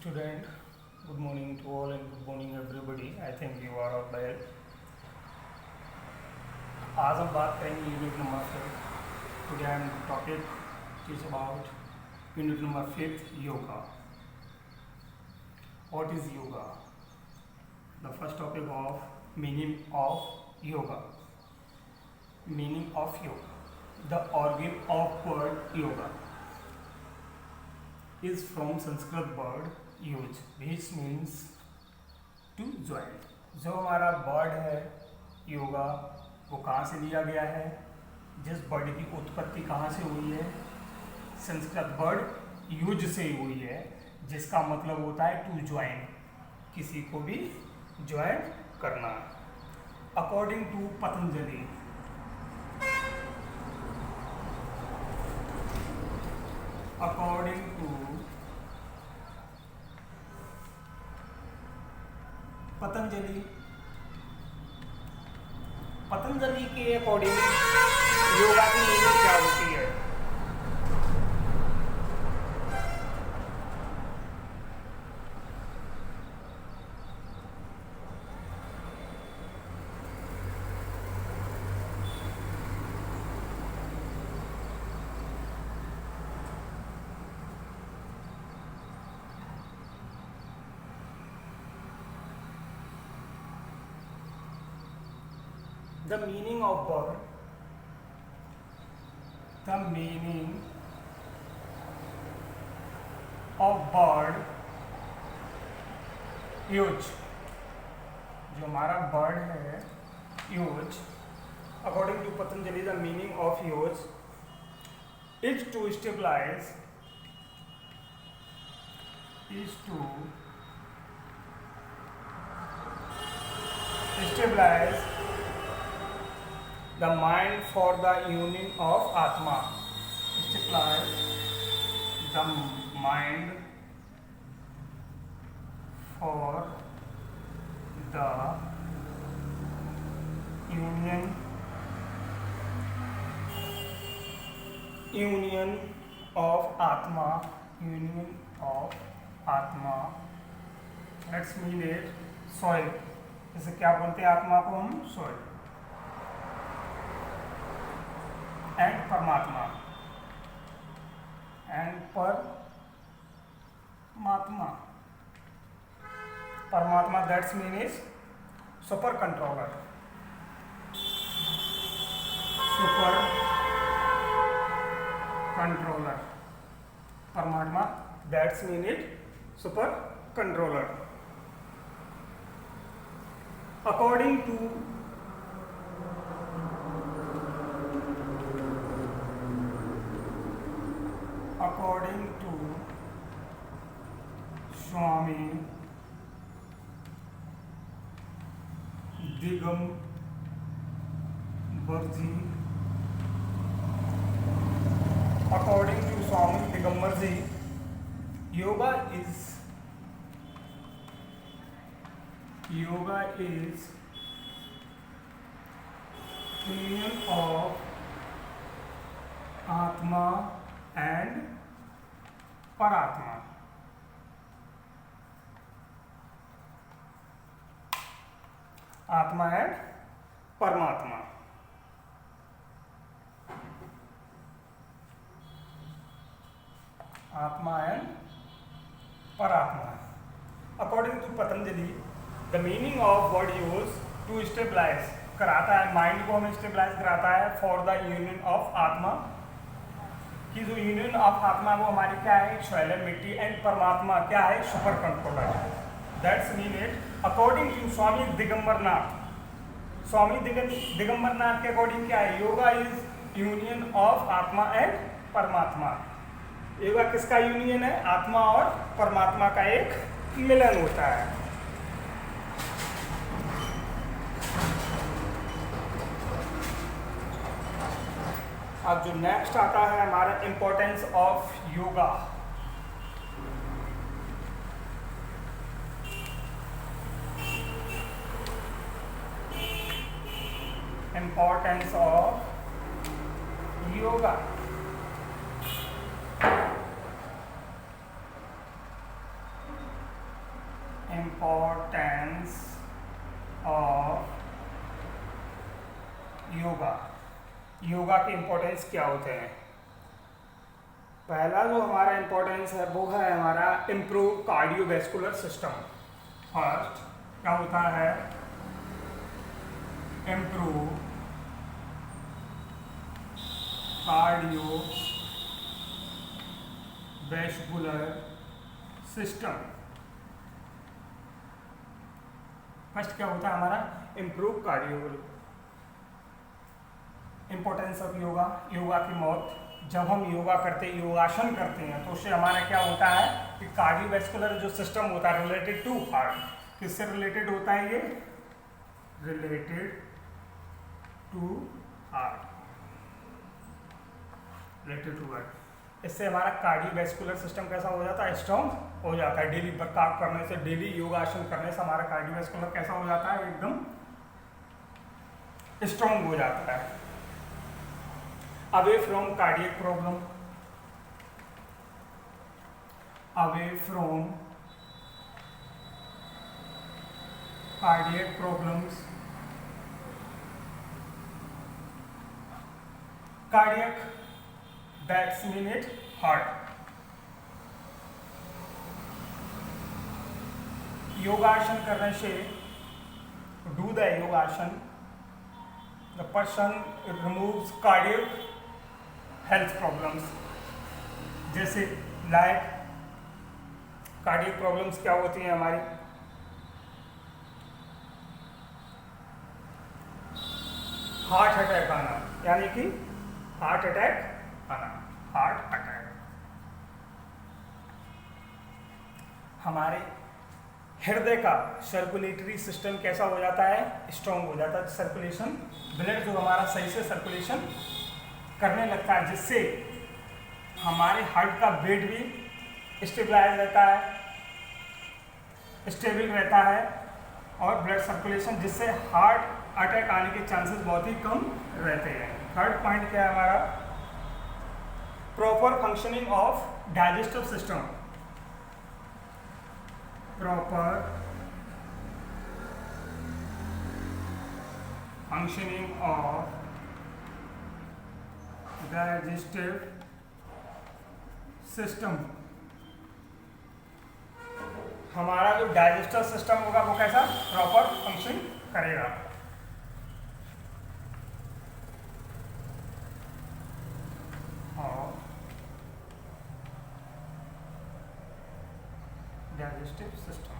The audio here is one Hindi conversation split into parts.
Student, good morning to all and good morning everybody. I think you are all well. आज हम बात करेंगे unit number 5. Today and topic is about unit number 5 yoga. What is yoga? The first topic of meaning of yoga. Meaning of yoga. The origin of word yoga is from Sanskrit word use which means to join. जो हमारा वर्ड है योगा वो कहाँ से लिया गया है, जिस वर्ड की उत्पत्ति कहाँ से हुई है, संस्कृत वर्ड यूज से हुई है, जिसका मतलब होता है टू ज्वाइन, किसी को भी ज्वाइन करना. According to Patanjali, according to Patanjali, Patanjali के अकॉर्डिंग योगा की मीनिंग क्या होती है? The meaning of bird, the meaning of bird use, जो हमारा बर्ड है use, according to Patanjali the meaning of use is to stabilise, is to stabilise the mind for the union of atma. Stabilize the mind for the union of atma, union of atma. Let's mean it soil. जैसे क्या बोलते हैं आत्मा को हम? सोइल. एंड परमात्मा, and paramatma, paramatma that's mean is super controller, super controller, paramatma that's mean it super controller. According to Swami Digambar ji, according to Swami Digambar ji, yoga is union of atma and paratma. Atma and paramatma. Atma and paratma. According to Patanjali the meaning of word use to stabilize, कराता है माइंड को, हमें स्टेबलाइज कराता है फॉर द यूनियन ऑफ आत्मा, कि जो यूनियन ऑफ आत्मा वो हमारी क्या है? सॉइल है, मिट्टी, एंड परमात्मा क्या है? Super controller. That's mean it. According to Swami Digambarnath, Swami Digambarnath के अकॉर्डिंग क्या है? Yoga is union of atma and paramatma. Yoga किसका यूनियन है? आत्मा और परमात्मा का एक मिलन होता है. अब जो नेक्स्ट आता है हमारा importance of yoga. Importance of yoga. Importance of yoga. Yoga के इम्पोर्टेंस क्या होते हैं? पहला जो हमारा इम्पोर्टेंस है वो है हमारा इम्प्रूव कार्डियोवैस्कुलर सिस्टम। फर्स्ट क्या होता है? Improve cardiovascular system. फर्स्ट क्या होता है हमारा? Improve cardio. Importance of yoga. Yoga की मौत। जब हम योगा करते हैं, योगासन करते हैं, तो उससे हमारा क्या होता है कि कार्डियोवैस्कुलर जो सिस्टम होता है रिलेटेड टू हार्ट, किससे रिलेटेड होता है ये? Related to heart, related to heart. इससे हमारा कार्डियोवैस्कुलर सिस्टम कैसा हो जाता है? स्ट्रॉन्ग हो जाता है। डेली वर्कआउट करने से, डेली योगासन करने से हमारा कार्डियोवैस्कुलर कैसा हो जाता है? एकदम स्ट्रॉन्ग हो जाता है। Away from cardiac problem, away from cardiac problems. Cardiac that's mean it heart. योगासन करने से, डू द योगासन, the person removes cardiac health problems। जैसे लाइक कार्डियक प्रॉब्लम्स क्या होती हैं हमारी? हार्ट अटैक आना, यानी कि हार्ट अटैक आना। हार्ट अटैक हमारे हृदय का सर्कुलेटरी सिस्टम कैसा हो जाता है? स्ट्रॉन्ग हो जाता है। सर्कुलेशन, ब्लड जो हमारा सही से सर्कुलेशन करने लगता है, जिससे हमारे हार्ट का वेट भी स्टेबलाइज रहता है, स्टेबल रहता है, और ब्लड सर्कुलेशन, जिससे हार्ट अटैक आने के चांसेस बहुत ही कम रहते हैं। थर्ड पॉइंट क्या है हमारा? Proper functioning of digestive system. Proper functioning of digestive system। हमारा जो डाइजेस्टिव सिस्टम होगा वो कैसा प्रॉपर फंक्शन करेगा। और डाइजेस्टिव सिस्टम,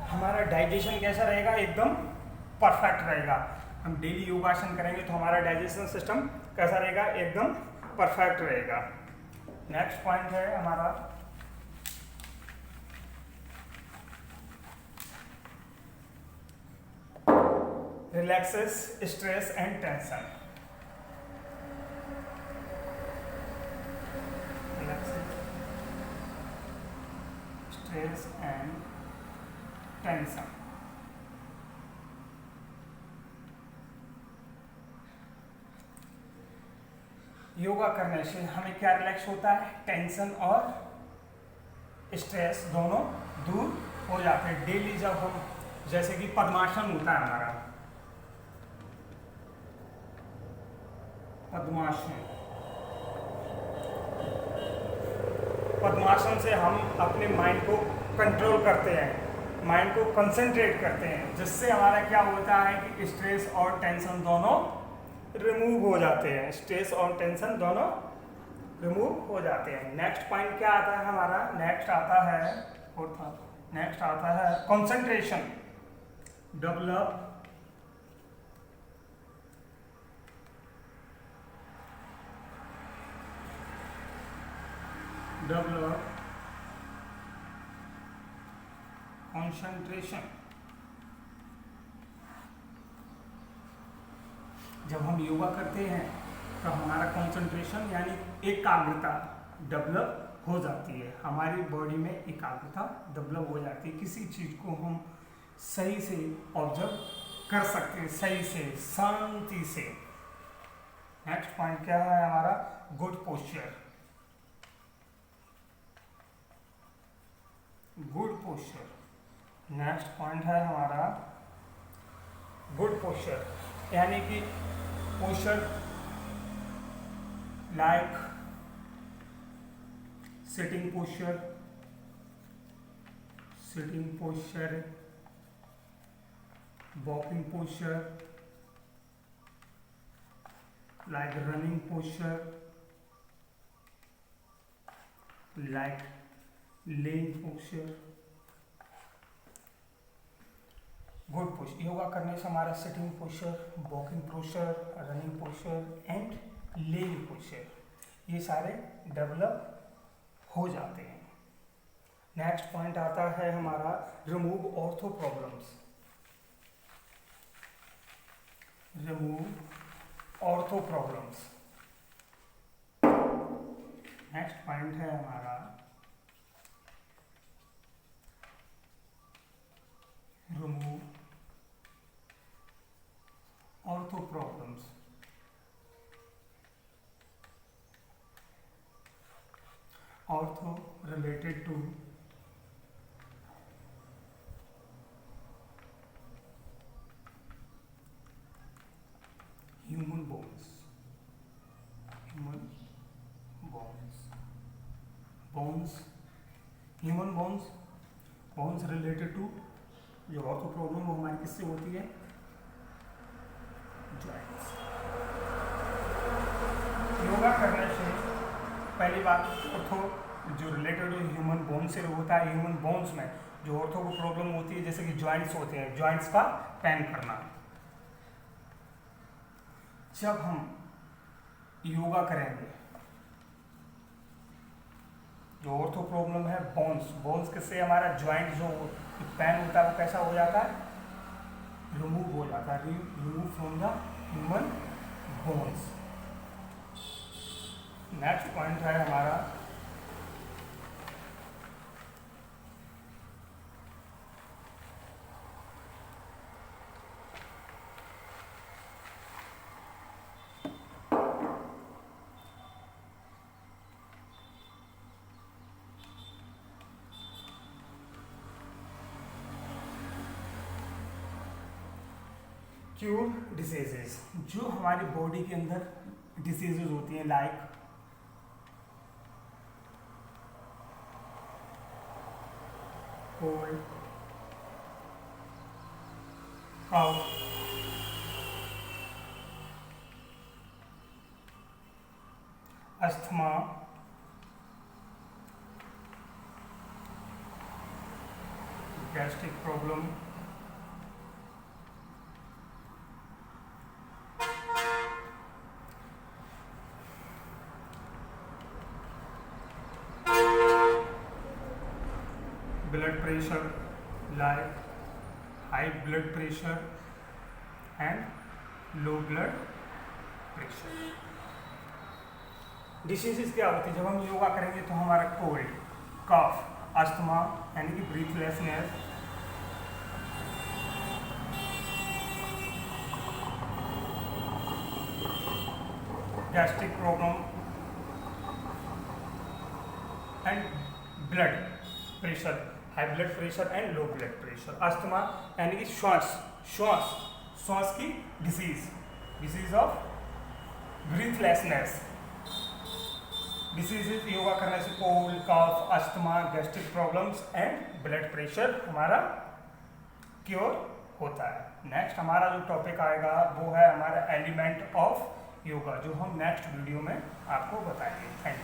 हमारा डाइजेशन कैसा रहेगा? एकदम परफेक्ट रहेगा। हम डेली योगासन करेंगे तो हमारा डाइजेशन सिस्टम कैसा रहेगा? एकदम परफेक्ट रहेगा। नेक्स्ट पॉइंट है हमारा relaxes stress and tension. Stress and tension. Yoga करने से हमें क्या रिलैक्स होता है? टेंशन और स्ट्रेस दोनों दूर हो जाते हैं। डेली जब हम, जैसे कि पद्मासन होता है हमारा, पद्मासन, पद्मासन से हम अपने माइंड को कंट्रोल करते हैं, माइंड को कंसंट्रेट करते हैं, जिससे हमारा क्या होता है कि स्ट्रेस और टेंशन दोनों रिमूव हो जाते हैं। स्ट्रेस और टेंशन दोनों रिमूव हो जाते हैं। नेक्स्ट पॉइंट क्या आता है हमारा? नेक्स्ट आता है कंसंट्रेशन। Develop concentration. जब हम योगा करते हैं तो हमारा कंसंट्रेशन यानी एकाग्रता डेवलप हो जाती है। हमारी बॉडी में एकाग्रता डेवलप हो जाती है। किसी चीज़ को हम सही से ऑब्जर्व कर सकते हैं, सही से, शांति से। नेक्स्ट पॉइंट क्या है हमारा? Good posture. Good posture. Next point है हमारा गुड पोस्चर, यानी कि posture like sitting posture, walking posture, like running posture, like laying posture। Good posture, yoga करने से हमारा sitting posture, walking posture, running posture and laying posture ये सारे डेवलप हो जाते हैं। नेक्स्ट पॉइंट आता है हमारा remove ortho problems. Ortho problems. Next point है हमारा remove ortho problems. Ortho related to human bones, human bones related to जो ऑर्थो प्रॉब्लम वो हमारी किससे होती है, जॉइंट्स। योगा करने से पहली बात ऑर्थो जो रिलेटेड ह्यूमन बोन से होता है, ह्यूमन बोन्स में जो ऑर्थो को प्रॉब्लम होती है जैसे कि जॉइंट्स होते हैं, जॉइंट्स का पेन करना। जब हम योगा करेंगे जो ऑर्थो प्रॉब्लम है बोन्स किससे हमारा जॉइंट जो पेन होता है वो कैसा हो जाता है, रिमूव हो जाता है, remove from the human bones. Next point है हमारा क्यूर डिसीजेज। जो हमारी बॉडी के अंदर डिसीजेज होती हैं like cold, cough, asthma, gastric problem, blood pressure like high blood pressure and low blood pressure। Diseases क्या होती है जब हम योगा करेंगे तो हमारा कोल्ड, कफ, अस्थमा यानी कि breathlessness, gastric problem and blood pressure, high blood pressure and low blood pressure. Asthma यानी कि श्वास की disease of breathlessness. Diseases yoga करने से cold, cough, asthma, gastric problems and blood pressure हमारा क्योर होता है। नेक्स्ट हमारा जो टॉपिक आएगा वो है हमारा एलिमेंट ऑफ योगा, जो हम नेक्स्ट वीडियो में आपको बताएंगे। Thank you.